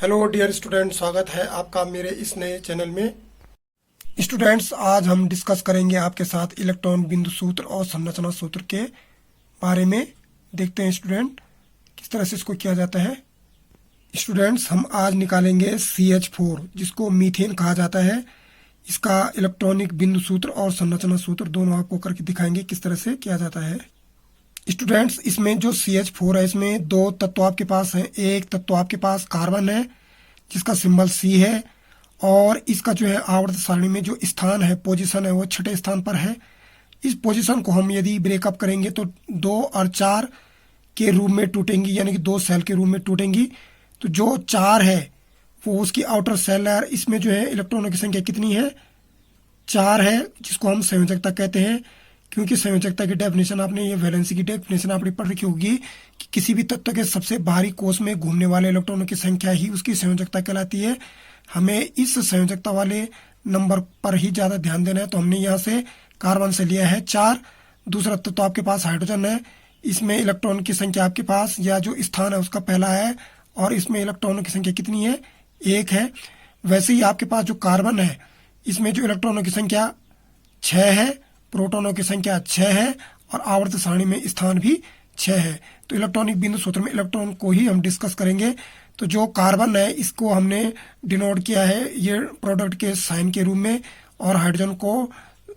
Hello dear student, स्वागत है आपका मेरे इस नए चैनल में। स्टूडेंट्स, आज हम डिस्कस करेंगे आपके साथ इलेक्ट्रॉन बिंदु सूत्र और संरचना सूत्र के बारे में। देखते हैं स्टूडेंट किस तरह से इसको किया जाता है। स्टूडेंट्स, हम आज निकालेंगे CH4 जिसको मीथेन कहा जाता है। इसका इलेक्ट्रॉनिक बिंदु सूत्र और संरचना सूत्र दोनों आपको करके दिखाएंगे किस तरह से किया जाता है। स्टूडेंट्स, इसमें जो CH4 है इसमें दो तत्व आपके पास हैं। एक तत्व आपके पास कार्बन है जिसका सिंबल C है, और इसका जो है आवर्त सारणी में जो स्थान है, पोजीशन है, वो छठे स्थान पर है। इस पोजीशन को हम यदि ब्रेकअप करेंगे तो 2 और 4 के रूप में टूटेंगी, यानी कि 2 सेल के रूप में टूटेंगी। तो जो 4 है वो उसकी आउटर सेल है। इसमें जो है इलेक्ट्रॉनों की संख्या कितनी है? 4 है, जिसको हम संयोजकता कहते हैं। क्योंकि संयोजकता की डेफिनेशन आपने, ये वैलेंसी की डेफिनेशन आपने पढ़ रखी होगी कि किसी भी तत्व के सबसे बाहरी कोष में घूमने वाले इलेक्ट्रॉनों की संख्या ही उसकी संयोजकता कहलाती है। हमें इस संयोजकता वाले नंबर पर ही ज्यादा ध्यान देना है। तो हमने यहाँ से कार्बन से लिया है 4। दूसरा तत्व आपके पास हाइड्रोजन है। इसमें इलेक्ट्रॉन की संख्या आपके पास, या जो स्थान है उसका पहला है, और इसमें इलेक्ट्रॉनों की संख्या कितनी है? 1 है। वैसे ही आपके पास जो कार्बन है इसमें जो इलेक्ट्रॉनों की संख्या 6 है, प्रोटॉनों की संख्या 6 है, और आवर्त सारणी में स्थान भी 6 है। तो इलेक्ट्रॉनिक बिंदु सूत्र में इलेक्ट्रॉन को ही हम डिस्कस करेंगे। तो जो कार्बन है इसको हमने डिनोट किया है ये प्रोडक्ट के साइन के रूप में, और हाइड्रोजन को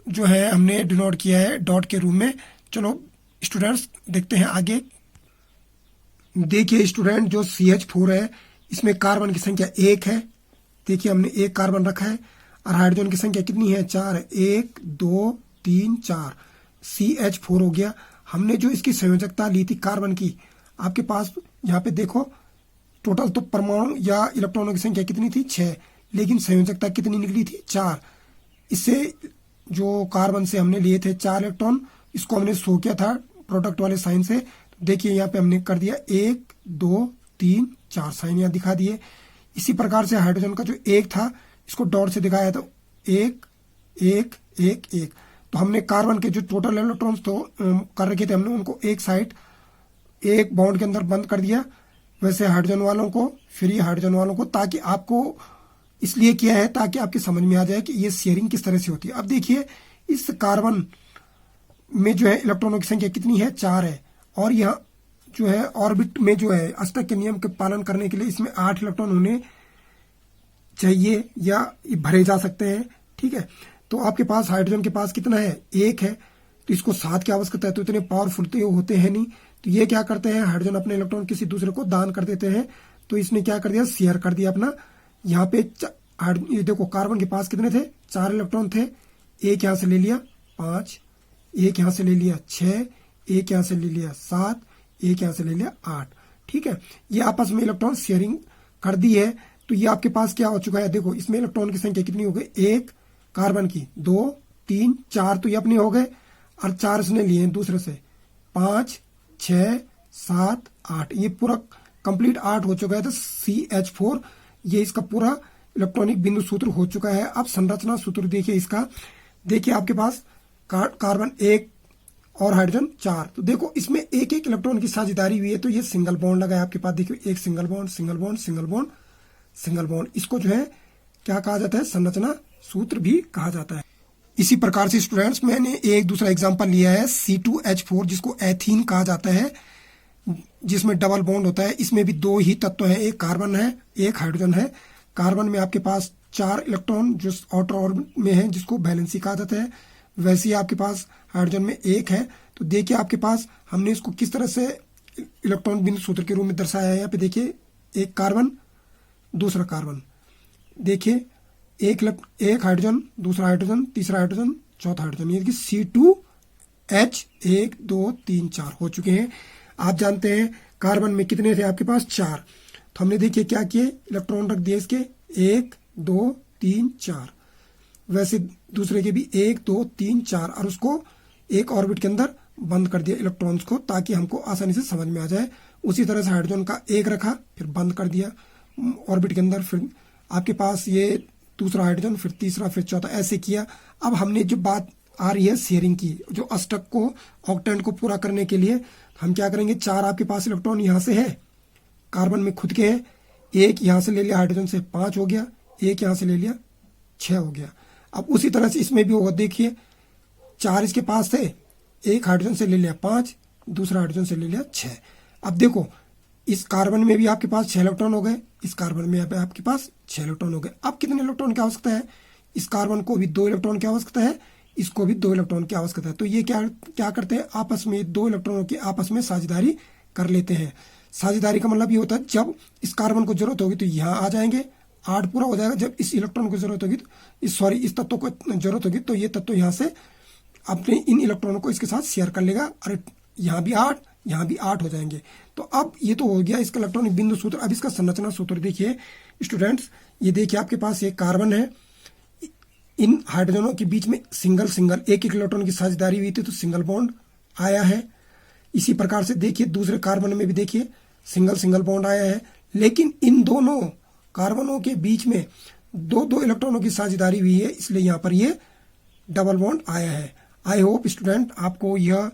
जो है हमने डिनोट किया है डॉट के रूप में। चलो स्टूडेंट्स देखते हैं आगे। देखिए स्टूडेंट, जो CH4 है इसमें कार्बन की संख्या 1 है। देखिए हमने 1 कार्बन रखा है, और हाइड्रोजन की संख्या कितनी है? 4 है। 1 2 3 4 CH4 हो गया। हमने जो इसकी संयोजकता ली थी कार्बन की, आपके पास यहाँ पे देखो टोटल तो परमाणु या इलेक्ट्रॉनों की संख्या कितनी थी? 6, लेकिन संयोजकता कितनी निकली थी? 4। इससे जो कार्बन से हमने लिए थे 4 इलेक्ट्रॉन, इसको हमने शो किया था प्रोडक्ट वाले साइन से। देखिए यहाँ पे हमने कर दिया 1 2 3 4 साइन यहाँ दिखा दिए। इसी प्रकार से हाइड्रोजन का जो 1 था इसको डॉट से दिखाया, तो 1 1 1 1। तो हमने कार्बन के जो टोटल इलेक्ट्रॉन्स तो कर रखे थे हमने उनको एक साइड एक बॉन्ड के अंदर बंद कर दिया। वैसे हाइड्रोजन वालों को, फ्री हाइड्रोजन वालों को, ताकि आपको, इसलिए किया है ताकि आपकी समझ में आ जाए कि ये शेयरिंग किस तरह से होती है। अब देखिए इस कार्बन में जो है इलेक्ट्रॉनों की संख्या कितनी है? 4 है। और यहाँ जो है ऑर्बिट में जो है अष्टक के नियम के पालन करने के लिए इसमें 8 इलेक्ट्रॉन होने चाहिए, या भरे जा सकते हैं। ठीक है, तो आपके पास हाइड्रोजन के पास कितना है? 1 है। तो इसको 7 की आवश्यकता है, तो इतने पावरफुल तो होते हैं नहीं। तो ये क्या करते हैं, हाइड्रोजन अपने इलेक्ट्रॉन किसी दूसरे को दान कर देते हैं। तो इसने क्या कर दिया? शेयर कर दिया अपना। यहाँ पे ये देखो कार्बन के पास कितने थे? 4 इलेक्ट्रॉन थे। 1 यहाँ से ले लिया 5, 1 यहाँ से ले लिया 6, 1 यहाँ से ले लिया 7, 1 यहाँ से ले लिया 8। ठीक है, ये आपस में इलेक्ट्रॉन शेयरिंग कर दी है। तो ये आपके पास क्या हो चुका है? देखो इसमें इलेक्ट्रॉन की संख्या कितनी हो गई? 1 कार्बन की, 2 3 4 तो ये अपने हो गए, और 4 इसने लिए हैं दूसरे से। 5 6 7 8, ये पूरा कंप्लीट 8 हो चुका है। तो CH4 ये इसका पूरा इलेक्ट्रॉनिक बिंदु सूत्र हो चुका है। अब संरचना सूत्र देखिए इसका। देखिए आपके पास कार्बन 1 और हाइड्रोजन 4। तो देखो इसमें एक एक इलेक्ट्रॉन की साझेदारी हुई है। तो ये सिंगल बॉन्ड लगा है आपके पास। देखिए एक single bond, single bond, single bond, single bond. इसको जो है क्या कहा जाता है? संरचना सूत्र भी कहा जाता है। इसी प्रकार से स्टूडेंट्स मैंने एक दूसरा एग्जांपल लिया है C2H4 जिसको एथीन कहा जाता है, जिसमें डबल बॉन्ड होता है। इसमें भी 2 ही तत्व हैं, एक कार्बन है, एक हाइड्रोजन है। कार्बन में आपके पास 4 इलेक्ट्रॉन जो आउटर ऑर्बिट में है जिसको वैलेंसी कहा जाता है। वैसे ही आपके पास हाइड्रोजन में 1 है। तो देखिए आपके पास हमने इसको किस तरह से इलेक्ट्रॉन बिंदु सूत्र के रूप में दर्शाया है। यहाँ पे देखिए एक कार्बन, दूसरा कार्बन, देखिए एक हाइड्रोजन, दूसरा हाइड्रोजन, तीसरा हाइड्रोजन, चौथा हाइड्रोजन, ये C2H 1 2 3 4 हो चुके हैं। आप जानते हैं कार्बन में कितने थे आपके पास? 4। तो हमने देखिए क्या किए, इलेक्ट्रॉन रख दिए इसके 1 2 3 4। वैसे दूसरे के भी 1 2 3 4, और उसको एक ऑर्बिट के अंदर बंद कर दिया इलेक्ट्रॉन्स को, ताकि हमको आसानी से समझ में आ जाए। उसी तरह से हाइड्रोजन का 1 रखा, फिर बंद कर दिया ऑर्बिट के अंदर। फिर आपके पास ये दूसरा हाइड्रोजन, फिर तीसरा, फिर चौथा, ऐसे किया। अब हमने जो बात आ रही है शेयरिंग की, जो अष्टक को, ऑक्टेंट को पूरा करने के लिए हम क्या करेंगे? 4 आपके पास इलेक्ट्रॉन यहाँ से है, कार्बन में खुद के हैं, एक यहां से ले लिया हाइड्रोजन से 5 हो गया, एक यहां से ले लिया 6 हो गया। अब उसी तरह से इसमें भी होगा, देखिए 4 इसके पास थे, एक हाइड्रोजन से ले लिया 5, दूसरा हाइड्रोजन से ले लिया 6। अब देखो इस कार्बन में भी आपके पास 6 इलेक्ट्रॉन हो गए, इस कार्बन में आपके पास 6 इलेक्ट्रॉन हो गए। अब कितने इलेक्ट्रॉन की आवश्यकता है? इस कार्बन को भी 2 इलेक्ट्रॉन की आवश्यकता है, इसको भी 2 इलेक्ट्रॉन की आवश्यकता है। तो ये क्या क्या करते हैं, आपस में 2 इलेक्ट्रॉनों की आपस में साझेदारी कर लेते हैं। साझेदारी का मतलब ये होता है जब इस कार्बन को जरूरत होगी तो यहाँ आ जाएंगे, 8 पूरा हो जाएगा। जब इस इलेक्ट्रॉन को जरूरत होगी तो इस तत्व को जरूरत होगी तो ये तत्व यहाँ से अपने इन इलेक्ट्रॉनों को इसके साथ शेयर कर लेगा। अरे यहाँ भी 8, यहाँ भी 8 हो जाएंगे। तो अब ये तो हो गया इसका इलेक्ट्रॉनिक बिंदु सूत्र। अब इसका संरचना सूत्र देखिए स्टूडेंट्स, ये देखिए आपके पास एक कार्बन है, इन हाइड्रोजनों के बीच में सिंगल सिंगल एक एक इलेक्ट्रॉन की साझेदारी हुई थी तो सिंगल बॉन्ड आया है। इसी प्रकार से देखिए दूसरे कार्बन में भी देखिए सिंगल सिंगल बॉन्ड आया है, लेकिन इन दोनों कार्बनों के बीच में 2-2 इलेक्ट्रॉनों की साझेदारी हुई है, इसलिए यहाँ पर ये डबल बॉन्ड आया है। आई होप स्टूडेंट आपको यह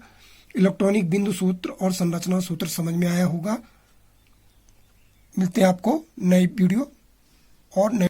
इलेक्ट्रॉनिक बिंदु सूत्र और संरचना सूत्र समझ में आया होगा। मिलते हैं आपको नई वीडियो और नए